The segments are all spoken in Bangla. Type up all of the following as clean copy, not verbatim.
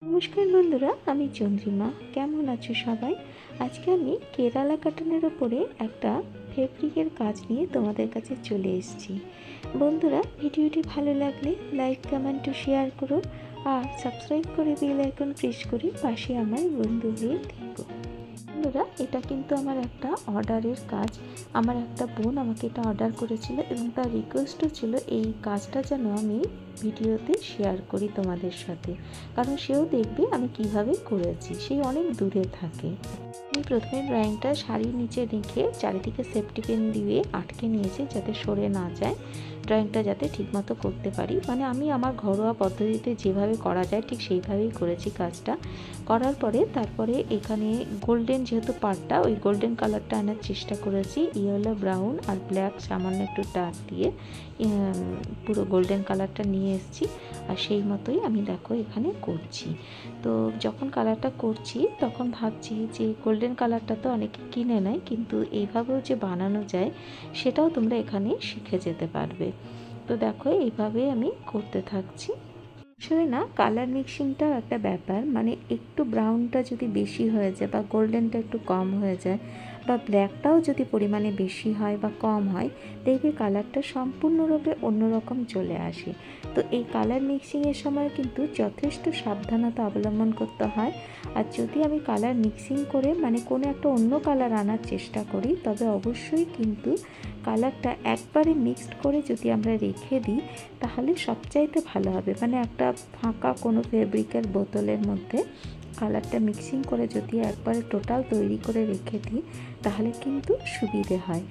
নমস্কার বন্ধুরা, আমি চন্দ্রিমা। কেমন আছো সবাই? আজকে আমি কেরালা কাটানের ওপরে একটা ফেব্রিকের কাজ নিয়ে তোমাদের কাছে চলে এসেছি। বন্ধুরা, ভিডিওটি ভালো লাগলে লাইক, কমেন্ট ও শেয়ার করো, আর সাবস্ক্রাইব করে বেল আইকন প্রেস করে পাশে আমার বন্ধু হয়ে থেকো। বন্ধুরা, এটা কিন্তু আমার একটা অর্ডারের কাজ। আমার একটা বোন আমাকে এটা অর্ডার করেছিল এবং তার রিকোয়েস্টও ছিল এই কাজটা যেন আমি ভিডিওতে শেয়ার করি তোমাদের সাথে, কারণ সেও দেখবে আমি কিভাবে করেছি। সেই অনেক দূরে থাকে। আমি প্রথমে ড্রয়িংটা শাড়ির নিচে রেখে চারিদিকে সেফটি পিন দিয়ে আটকে নিয়েছি, যাতে সরে না যায়, ড্রয়িংটা যাতে ঠিকমতো করতে পারি। মানে আমি আমার ঘরোয়া পদ্ধতিতে যেভাবে করা যায় ঠিক সেইভাবেই করেছি কাজটা। করার পরে তারপরে এখানে গোল্ডেন, যেহেতু পাড়টা ওই গোল্ডেন কালারটা আনার চেষ্টা করেছি। ইয়েলো, ব্রাউন আর ব্ল্যাক সামান্য একটু ডার্ক দিয়ে পুরো গোল্ডেন কালারটা নিয়ে এসেছি। আর সেই মতোই আমি দেখো এখানে করছি। তো যখন কালারটা করছি তখন ভাবছি যে গোল্ডেন কালারটা তো অনেকে কিনে নেয়, কিন্তু এইভাবেও যে বানানো যায় সেটাও তোমরা এখানে শিখে যেতে পারবে। তো দেখো এইভাবে আমি করতে থাকছি। আসলে না, কালার মিক্সিংটাও একটা ব্যাপার। মানে একটু ব্রাউনটা যদি বেশি হয়ে যায় বা গোল্ডেনটা একটু কম হয়ে যায় বা ব্ল্যাকটাও যদি পরিমাণে বেশি হয় বা কম হয়, দেখবে কালারটা সম্পূর্ণরূপে অন্যরকম চলে আসে। তো এই কালার মিক্সিংয়ের সময় কিন্তু যথেষ্ট সাবধানতা অবলম্বন করতে হয়। আর যদি আমি কালার মিক্সিং করে মানে কোনো একটা অন্য কালার আনার চেষ্টা করি, তবে অবশ্যই কিন্তু কালারটা একবারে মিক্সড করে যদি আমরা রেখে দিই তাহলে সবচাইতে ভালো হবে। মানে একটা ফাঁকা কোনো ফেব্রিকের বোতলের মধ্যে কালারটা মিক্সিং করে যদি একবারে টোটাল তৈরি করে রেখে দিই তাহলে কিন্তু সুবিধে হয়।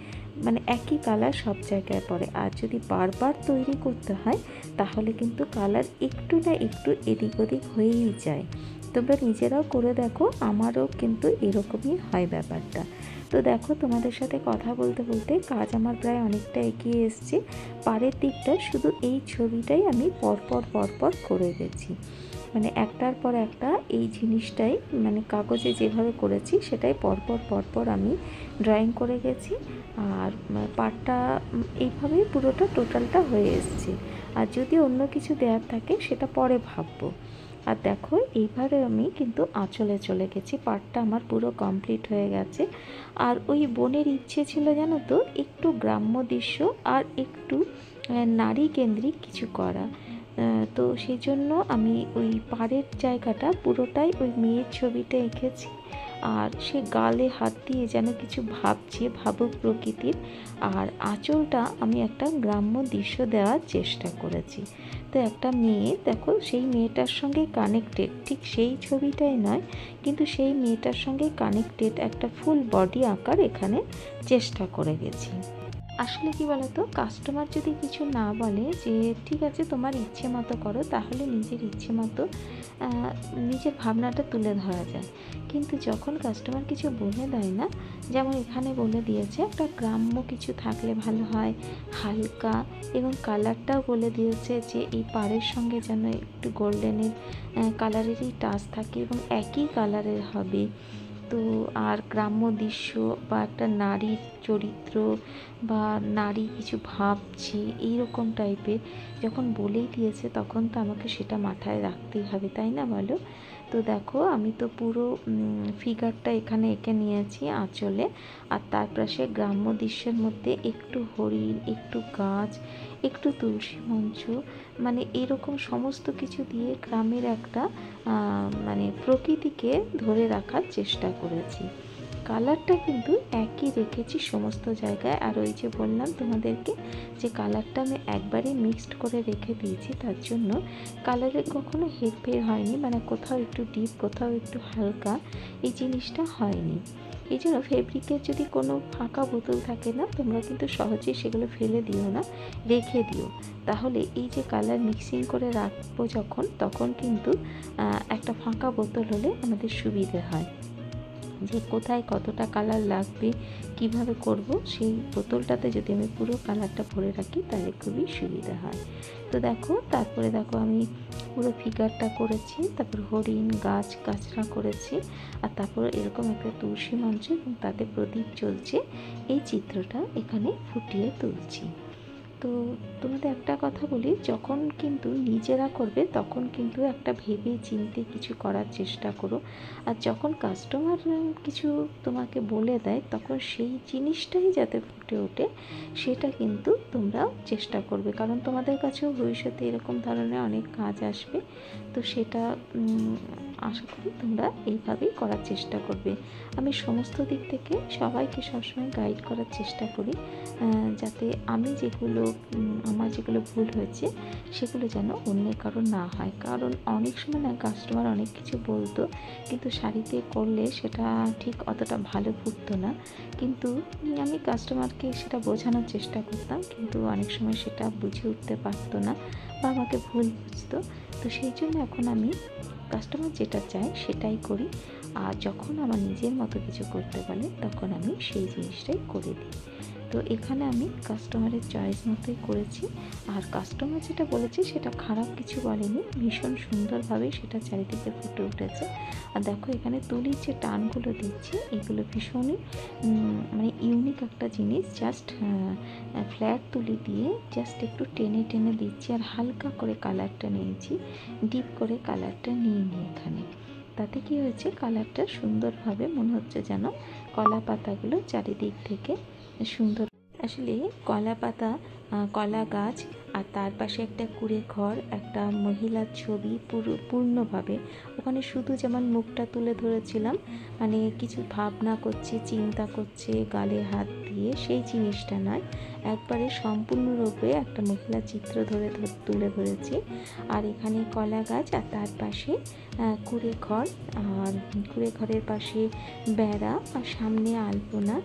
মানে একই কালার সব জায়গায় পড়ে। আর যদি বারবার তৈরি করতে হয় তাহলে কিন্তু কালার একটু না একটু এদিক ওদিক হয়েই যায়। তোমরা নিজেরাও করে দেখো, আমারও কিন্তু এরকমই হয় ব্যাপারটা। তো দেখো, তোমাদের সাথে কথা বলতে বলতে কাজ আমার প্রায় অনেকটা এগিয়ে এসছে। পাড়ের দিকটা শুধু এই ছবিটাই আমি পরপর করে গেছি। মানে একটার পর একটা এই জিনিসটাই, মানে কাগজে যেভাবে করেছি সেটাই পরপর আমি ড্রয়িং করে গেছি। আর পাড়টা এইভাবেই পুরোটা টোটালটা হয়ে এসছে। আর যদি অন্য কিছু দেওয়ার থাকে সেটা পরে ভাববো। আর দেখো এইভাবে আমি কিন্তু আঁচলে চলে গেছি। পার্টটা আমার পুরো কমপ্লিট হয়ে গেছে। আর ওই বোনের ইচ্ছে ছিল জানো তো, একটু গ্রাম্য দৃশ্য আর একটু নারী কেন্দ্রিক কিছু করা। তো সেই জন্য আমি ওই পাড়ের জায়গাটা পুরোটাই ওই মেয়ের ছবিটা এঁকেছি। আর সে গালে হাত দিয়ে যেন কিছু ভাবছে, ভাবুক প্রকৃতির। আর আঁচলটা আমি একটা গ্রাম্য দৃশ্য দেওয়ার চেষ্টা করেছি। তো একটা মেয়ে দেখো, সেই মেয়েটার সঙ্গে কানেক্টেড, ঠিক সেই ছবিটাই নয় কিন্তু সেই মেয়েটার সঙ্গে কানেক্টেড একটা ফুল বডি আঁকার এখানে চেষ্টা করে গেছি। আসলে কি বলতো, কাস্টমার যদি কিছু না বলে যে ঠিক আছে তোমার ইচ্ছে মতো করো, তাহলে নিজের ইচ্ছে মতো নিজের ভাবনাটা তুলে ধরা যায়। কিন্তু যখন কাস্টমার কিছু বলে দেয় না, যেমন এখানে বলে দিয়েছে একটা গ্রাম্য কিছু থাকলে ভালো হয়, হালকা, এবং কালারটাও বলে দিয়েছে যে এই পাড়ের সঙ্গে যেন একটু গোল্ডেনের কালারেরই টাচ থাকে এবং একই কালারের হবে। তো আর গ্রাম্য দৃশ্য বা একটা নারীর চরিত্র বা নারী কিছু ভাবছে এইরকম টাইপের যখন বলেই দিয়েছে, তখন তো আমাকে সেটা মাথায় রাখতেই হবে, তাই না বলো? তো দেখো, আমি তো পুরো ফিগারটা এখানে এঁকে নিয়েছি আঁচলে। আর তার পাশে গ্রাম্য দৃশ্যের মধ্যে একটু হরিণ, একটু গাছ, একটু তুলসী মঞ্চ, মানে এরকম সমস্ত কিছু দিয়ে গ্রামের একটা মানে প্রকৃতিকে ধরে রাখার চেষ্টা করেছি। কালারটা কিন্তু একই রেখেছি সমস্ত জায়গায়। আর ওই যে বললাম তোমাদেরকে যে কালারটা আমি একবারে মিক্সড করে রেখে দিয়েছি, তার জন্য কালারে কখনো হেরফের হয়নি। মানে কোথাও একটু ডিপ, কোথাও একটু হালকা, এই জিনিসটা হয়নি। এই জন্য ফেব্রিকের যদি কোনো ফাঁকা বোতল থাকে না, তোমরা কিন্তু সহজেই সেগুলো ফেলে দিও না, রেখে দিও। তাহলে এই যে কালার মিক্সিং করে রাখবো যখন, তখন কিন্তু একটা ফাঁকা বোতল হলে আমাদের সুবিধে হয় যে কোথায় কতটা কালার লাগবে, কিভাবে করব, সেই বোতলটাতে যদি আমি পুরো কালারটা ভরে রাখি তাহলে খুবই সুবিধা হয়। তো দেখো, তারপরে দেখো আমি পুরো ফিগারটা করেছি, তারপর হরিণ, গাছ গাছরা করেছি, আর তারপর এরকম একটা তুলসী মঞ্চ এবং তাতে প্রদীপ জ্বলছে, এই চিত্রটা এখানে ফুটিয়ে তুলছি। তো তো তোমাদের একটা কথা বলি, যখন কিন্তু নিজেরা করবে তখন কিন্তু একটা ভেবে চিন্তে কিছু করার চেষ্টা করো, আর যখন কাস্টমার কিছু তোমাকে বলে দেয় তখন সেই জিনিসটাই যাতে ফুটে ওঠে সেটা কিন্তু তোমরা চেষ্টা করবে, কারণ তোমাদের কাছেও ভবিষ্যতে এরকম ধরনের অনেক কাজ আসবে। তো সেটা আশা করি তোমরা এইভাবেই করার চেষ্টা করবে। আমি সমস্ত দিক থেকে সবাইকে সবসময় গাইড করার চেষ্টা করি, যাতে আমি যেগুলো আমার যেগুলো ভুল হয়েছে সেগুলো যেন অন্যের কারো না হয়। কারণ অনেক সময় না কাস্টমার অনেক কিছু বলতো, কিন্তু শাড়িতে করলে সেটা ঠিক অতটা ভালো ফুটতো না, কিন্তু আমি কাস্টমারকে সেটা বোঝানোর চেষ্টা করতাম, কিন্তু অনেক সময় সেটা বুঝে উঠতে পারতো না বা আমাকে ভুল বুঝতো। তো সেই জন্য এখন আমি কাস্টমার যেটা চায় সেটাই করি, আর যখন আমার নিজের মতো কিছু করতে বলে তখন আমি সেই জিনিসটাই করে দিই। তো এখানে আমি কাস্টমারের চয়েস মতোই করেছি, আর কাস্টমার যেটা বলেছে সেটা খারাপ কিছু বলেনি, ভীষণ সুন্দরভাবে সেটা চারিদিকে ফুটে উঠেছে। আর দেখো এখানে তুলির যে টানগুলো দিচ্ছি এগুলো ভীষণই মানে ইউনিক একটা জিনিস, জাস্ট ফ্ল্যাট তুলি দিয়ে জাস্ট একটু টেনে টেনে দিচ্ছি, আর হালকা করে কালারটা নিয়েছি, ডিপ করে কালারটা নিইনি এখানে। তাতে কি হয়েছে, কালারটা সুন্দরভাবে মনে হচ্ছে যেন কলা পাতাগুলো চারিদিক থেকে সুন্দর। আসলে কলা পাতা, কলা গাছ, আর তার পাশে একটা কুঁড়ে ঘর, একটা মহিলার ছবি পূর্ণভাবে ওখানে, শুধু যেমন মুখটা তুলে ধরেছিলাম, মানে কিছু ভাবনা করছে, চিন্তা করছে গালে হাত দিয়ে, সেই জিনিসটা নয়, একবারে সম্পূর্ণরূপে একটা মহিলা চিত্র তুলে ধরেছি। আর এখানে কলা গাছ, আর তার পাশে কুঁড়ে ঘর, আর কুঁড়ে ঘরের পাশে বেড়া, আর সামনে আলপনা,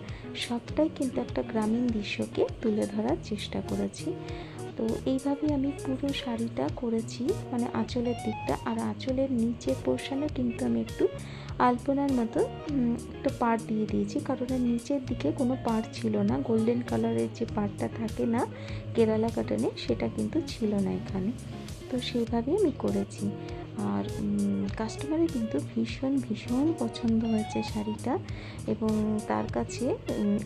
সবটাই কিন্তু একটা গ্রামীণ দৃশ্যকে তুলে ধরার চেষ্টা করেছি। তো এইভাবেই আমি পুরো শাড়িটা করেছি, মানে আঁচলের দিকটা, আর আঁচলের নিচের পোর্শনে কিন্তু আমি একটু আলপনার মতো একটা পাড় দিয়ে দিয়েছি, কারণ এর নিচের দিকে কোনো পাড় ছিল না, গোল্ডেন কালারের যে পাড়টা থাকে না কেরালা কাটানে, সেটা কিন্তু ছিল না এখানে। তো সেইভাবেই আমি করেছি, আর কাস্টমারের কিন্তু ভীষণ ভীষণ পছন্দ হয়েছে শাড়িটা, এবং তার কাছে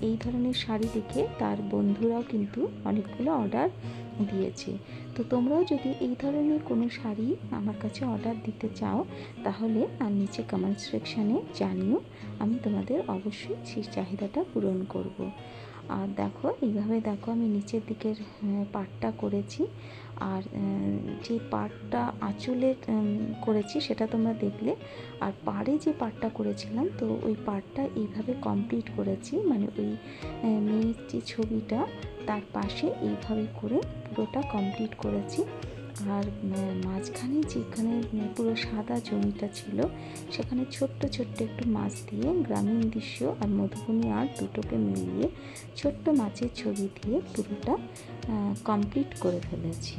এই ধরনের শাড়ি দেখে তার বন্ধুরাও কিন্তু অনেকগুলো অর্ডার দিয়েছে। তো তোমরাও যদি এই ধরনের কোনো শাড়ি আমার কাছে অর্ডার দিতে চাও তাহলে নিচে কমেন্ট সেকশানে জানিও, আমি তোমাদের অবশ্যই সেই চাহিদাটা পূরণ করব। আর দেখো এইভাবে দেখো আমি নিচের দিকের পাটটা করেছি, আর যে পাটটা আঁচলের করেছি সেটা তোমরা দেখলে, আর পাড়ে যে পাটটা করেছিলাম তো ওই পাটটা এইভাবে কমপ্লিট করেছি, মানে ওই মেয়ের যে ছবিটা তার পাশে এইভাবে করে পুরোটা কমপ্লিট করেছি। আর মাঝখানে যেখানে পুরো সাদা জমিটা ছিল সেখানে ছোট্ট ছোট্ট একটু মাছ দিয়ে গ্রামীণ দৃশ্য আর মধুবনী আর্ট দুটোকে মিলিয়ে ছোট্ট মাছের ছবি দিয়ে পুরোটা কমপ্লিট করে ফেলেছি।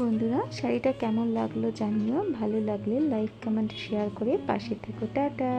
বন্ধুরা শাড়িটা কেমন লাগলো জানিও, ভালো লাগলে লাইক কমেন্ট শেয়ার করে পাশে থেকো, টাটা।